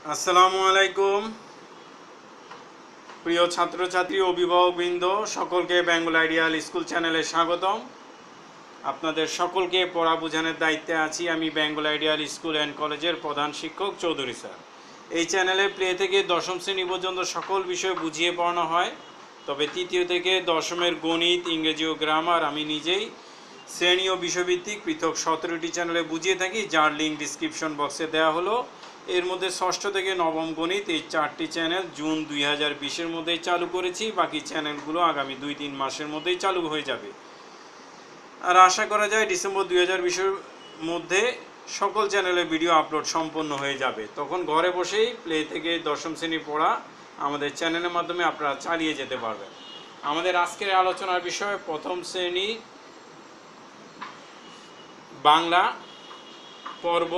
আসসালামু আলাইকুম প্রিয় ছাত্রছাত্রী অভিভাবকবৃন্দ, সকলকে বেঙ্গল আইডিয়াল স্কুল চ্যানেলে স্বাগতম। আপনাদের সকলকে পড়া বোঝানোর দায়িত্বে আছি আমি বেঙ্গল আইডিয়াল স্কুল অ্যান্ড কলেজের প্রধান শিক্ষক চৌধুরী স্যার। এই চ্যানেলে প্লে থেকে দশম শ্রেণী পর্যন্ত সকল বিষয় বুঝিয়ে পড়ানো হয়, তবে তৃতীয় থেকে দশমের গণিত, ইংরেজি ও গ্রামার আমি নিজেই শ্রেণী ও বিষয়ভিত্তিক পৃথক 17টি চ্যানেলে বুঝিয়ে থাকি, যার লিঙ্ক ডিসক্রিপশন বক্সে দেওয়া হলো। এর মধ্যে ষষ্ঠ থেকে নবম গণিত এই 4টি চ্যানেল জুন 2020-এর মধ্যেই চালু করেছি, বাকি চ্যানেলগুলো আগামী 2-3 মাসের মধ্যেই চালু হয়ে যাবে। আর আশা করা যায় ডিসেম্বর 2020-এর মধ্যে সকল চ্যানেলে ভিডিও আপলোড সম্পন্ন হয়ে যাবে। তখন ঘরে বসেই প্লে থেকে দশম শ্রেণী পড়া আমাদের চ্যানেলের মাধ্যমে আপনারা চালিয়ে যেতে পারবেন। আমাদের আজকের আলোচনার বিষয় প্রথম শ্রেণী বাংলা পর্ব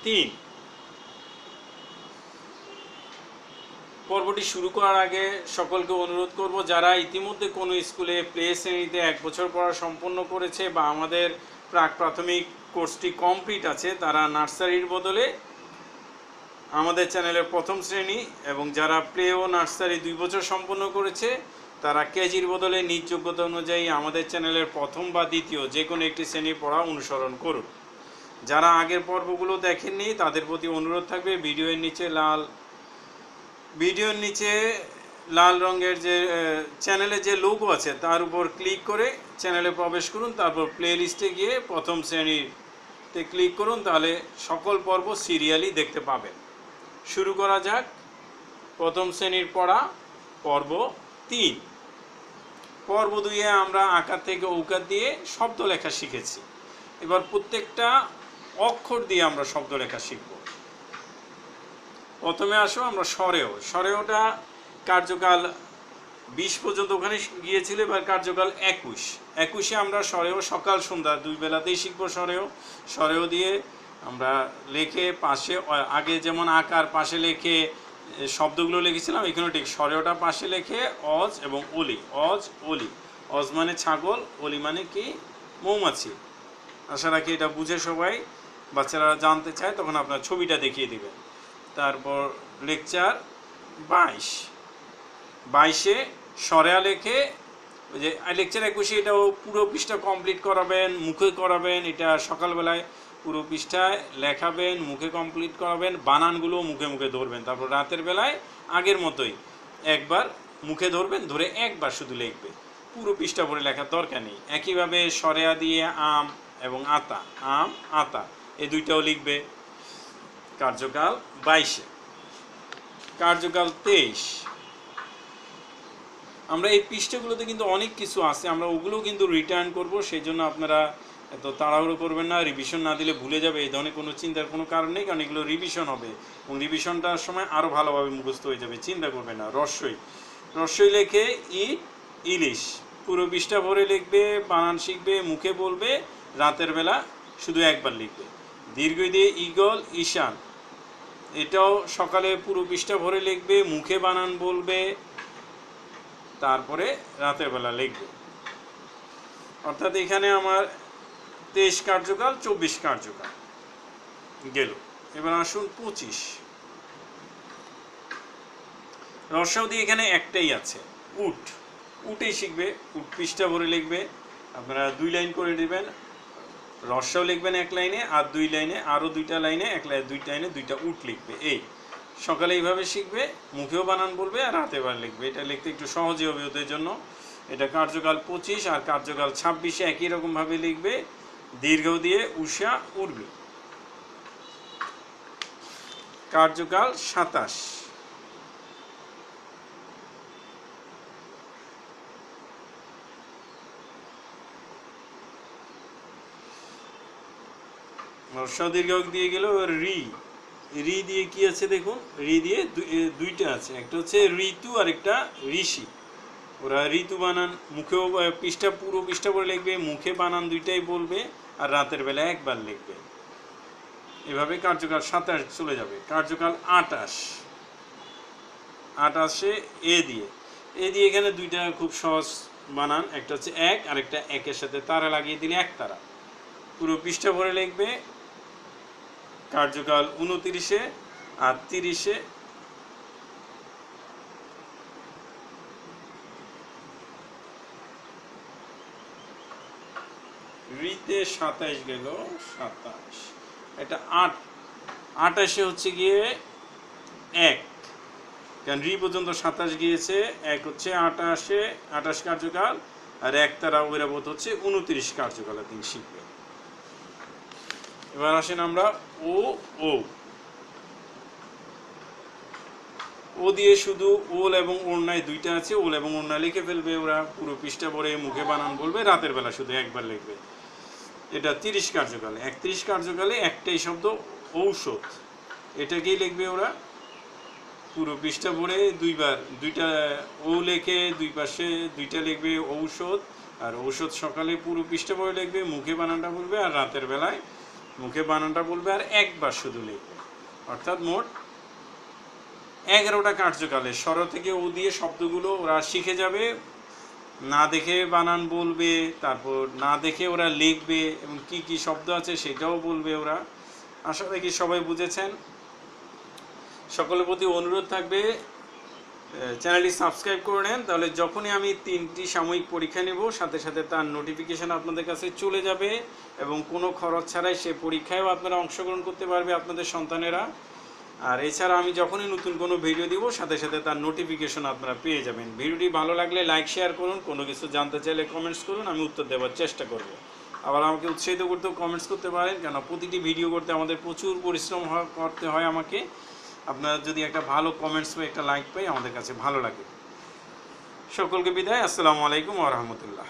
3। পর্বটি শুরু করার আগে সকলকে অনুরোধ করব, যারা ইতিমধ্যে কোনো স্কুলে প্লে শ্রেণীতে 1 বছর পড়া সম্পন্ন করেছে বা আমাদের প্রাক প্রাথমিক কোর্সটি কমপ্লিট আছে, তারা নার্সারির বদলে আমাদের চ্যানেলের প্রথম শ্রেণী, এবং যারা প্লে ও নার্সারি 2 বছর সম্পন্ন করেছে তারা কেজির বদলে নিজ যোগ্যতা অনুযায়ী আমাদের চ্যানেলের প্রথম বা দ্বিতীয় যে কোনো একটি শ্রেণী পড়া অনুসরণ করুন। যারা আগের পর্বগুলো দেখেননি তাদের প্রতি অনুরোধ থাকবে, ভিডিওর নিচে লাল রঙের যে চ্যানেলে যে লোগো আছে তার উপর ক্লিক করে চ্যানেলে প্রবেশ করুন, তারপর প্লে লিস্টে গিয়ে প্রথম শ্রেণীতে ক্লিক করুন, তাহলে সকল পর্ব সিরিয়ালি দেখতে পাবেন। শুরু করা যাক প্রথম শ্রেণীর পড়া পর্ব 3। পর্ব 2-এ আমরা আকার থেকে ঔকার দিয়ে শব্দ লেখা শিখেছি। এবার প্রত্যেকটা অক্ষর দিয়ে আমরা শব্দ লেখা শিখব। প্রথমে আসো আমরা সরেওটা কার্যকাল 20 পর্যন্ত ওখানে গিয়েছিল, এবার কার্যকাল 21-এ আমরা সরেও সকাল সন্ধ্যা 2 বেলাতেই শিখবো। সরেও দিয়ে আমরা লেখে পাশে, আগে যেমন আকার পাশে লেখে শব্দগুলো লিখেছিলাম, এখানে ঠিক সরেওটা পাশে লেখে অজ এবং অলি। অজ মানে ছাগল, অলি মানে কি মৌমাছি। আশা রাখি এটা বুঝে সবাই বাচ্চারা জানতে চায় তখন আপনার ছবিটা দেখিয়ে দিবেন। তারপর লেকচার 22-এ সরেয়া লেখে, ওই যে লেকচার 21-এ এটাও পুরো পৃষ্ঠা কমপ্লিট করাবেন, মুখে করাবেন। এটা সকালবেলায় পুরো পৃষ্ঠায় লেখাবেন, মুখে কমপ্লিট করাবেন, বানানগুলো মুখে মুখে ধরবেন। তারপর রাতের বেলায় আগের মতোই একবার মুখে ধরবেন, ধরে একবার শুধু লিখবে, পুরো পৃষ্ঠা পড়ে লেখার দরকার নেই। একইভাবে সরেয়া দিয়ে আম এবং আতা এই দুইটাও লিখবে। কার্যকাল 22-এ। কার্যকাল 23। আমরা এই পৃষ্ঠাগুলোতে কিন্তু অনেক কিছু আছে, আমরা ওগুলোও কিন্তু রিটার্ন করব, সেই জন্য আপনারা এত তাড়াহুড়ো করবেন না। রিভিশন না দিলে ভুলে যাবে, এই ধরনের কোনো চিন্তার কোনো কারণ নেই, কারণ এগুলো রিভিশন হবে এবং রিভিশনটার সময় আরও ভালোভাবে মুখস্থ হয়ে যাবে, চিন্তা করবে না। রস্যই লেখে ইলিশ, পুরো পৃষ্ঠা ভরে লিখবে, বানান শিখবে, মুখে বলবে, রাতের বেলা শুধু একবার লিখবে। দীর্ঘ দিয়ে ঈগল, ঈশান, এটাও সকালে পুরো পৃষ্ঠা ভরে লিখবে, মুখে বানান বলবে, তারপরে রাতের বেলা লিখবে। অর্থাৎ এখানে আমার 23 কার্যকাল, 24 কার্যকাল গেল। এবার আসুন 25। রস্যাও দিয়ে এখানে একটাই আছে, উটেই শিখবে। উট পৃষ্ঠা ভরে লিখবে, আপনারা 2 লাইন করে দেবেন। রস্যাও লিখবেন 1 লাইনে, আর 2 লাইনে আরও 2টা লাইনে 1 লাইনে 2 লাইনে 2টা উট লিখবে। এই সকালে এইভাবে শিখবে, মুখেও বানান বলবে আর রাতে বার লিখবে। এটা লিখতে একটু সহজই হবে ওদের জন্য। এটা কার্যকাল 25। আর কার্যকাল 26-এ একই রকমভাবে লিখবে, দীর্ঘ দিয়ে উষা, উর্বি। কার্যকাল 27। দীর্ঘ দিয়ে গেল। রি দিয়ে কি আছে দেখুন, রি দিয়ে দুইটা আছে, একটা হচ্ছে ঋতু আর একটা ঋষি। ওরা ঋতু বানান মুখেও পুরো পৃষ্ঠা করে লিখবে, মুখে বানান দুইটাই বলবে, আর রাতের বেলা একবার লিখবে। এভাবে কার্যকাল 27 চলে যাবে। কার্যকাল 28-এ এ দিয়ে এখানে 2টা খুব সহজ বানান, একটা হচ্ছে এক, আর একটা একের সাথে তারা লাগিয়ে দিলে এক তারা। পুরো পৃষ্ঠা ভরে লিখবে। কার্যকাল 29-এ আর 30-এ রিতে 27 গেল, 27, এটা 8, 28-এ হচ্ছে গিয়ে 1, কারণ রি পর্যন্ত 27 গিয়েছে, 1 হচ্ছে 28-এ 28 কার্যকাল, আর 1 তারা ঐরাবত হচ্ছে 29 কার্যকালের দিন শিখবে। এবার আসেন আমরা ও ও ও দিয়ে শুধু ওল এবং ওড়নায় দুইটা আছে, ওল এবং ওড়না লিখে ফেলবে ওরা, পুরো পৃষ্ঠা পড়ে মুখে বানান বলবে, রাতের বেলা শুধু একবার লিখবে। এটা 30 কার্যকালে, 31 কার্যকালে একটাই শব্দ ঔষধ, এটাকেই লিখবে ওরা পুরো পৃষ্ঠা পড়ে দুইবার, দুইটা ও লেখে দুই পাশে দুইটা লিখবে ঔষধ, আর ঔষধ সকালে পুরো পৃষ্ঠা পড়ে লিখবে, মুখে বানানটা বলবে, আর রাতের বেলায় মুখে বানানটা বলবে, আর একবার শুধু লিখবে। অর্থাৎ মোট 11টা কার্যকালে স্বর থেকে ও দিয়ে শব্দগুলো ওরা শিখে যাবে, না দেখে বানান বলবে, তারপর না দেখে ওরা লিখবে, এবং কি কি শব্দ আছে সেটাও বলবে ওরা। আশা রাখি সবাই বুঝেছেন। সকলের প্রতি অনুরোধ থাকবে চ্যানেলটি সাবস্ক্রাইব করে নেন, তাহলে যখনই আমি 3টি সাময়িক পরীক্ষা নেব সাথে সাথে তার নোটিফিকেশান আপনাদের কাছে চলে যাবে, এবং কোনো খরচ ছাড়াই সে পরীক্ষায়ও আপনারা অংশগ্রহণ করতে পারবে আপনাদের সন্তানেরা। আর এছাড়া আমি যখনই নতুন কোনো ভিডিও দিব সাথে সাথে তার নোটিফিকেশন আপনারা পেয়ে যাবেন। ভিডিওটি ভালো লাগলে লাইক শেয়ার করুন, কোনো কিছু জানতে চাইলে কমেন্টস করুন, আমি উত্তর দেওয়ার চেষ্টা করব। আবার আমাকে উৎসাহিত করতেও কমেন্টস করতে পারেন, কেন প্রতিটি ভিডিও করতে আমাদের প্রচুর পরিশ্রম করতে হয় আমাকে। আপনারা যদি একটা ভালো কমেন্টস বা একটা লাইক পাই আমাদের কাছে ভালো লাগে। সকলকে বিদায়, আসসালামু আলাইকুম ওয়া রাহমাতুল্লাহ।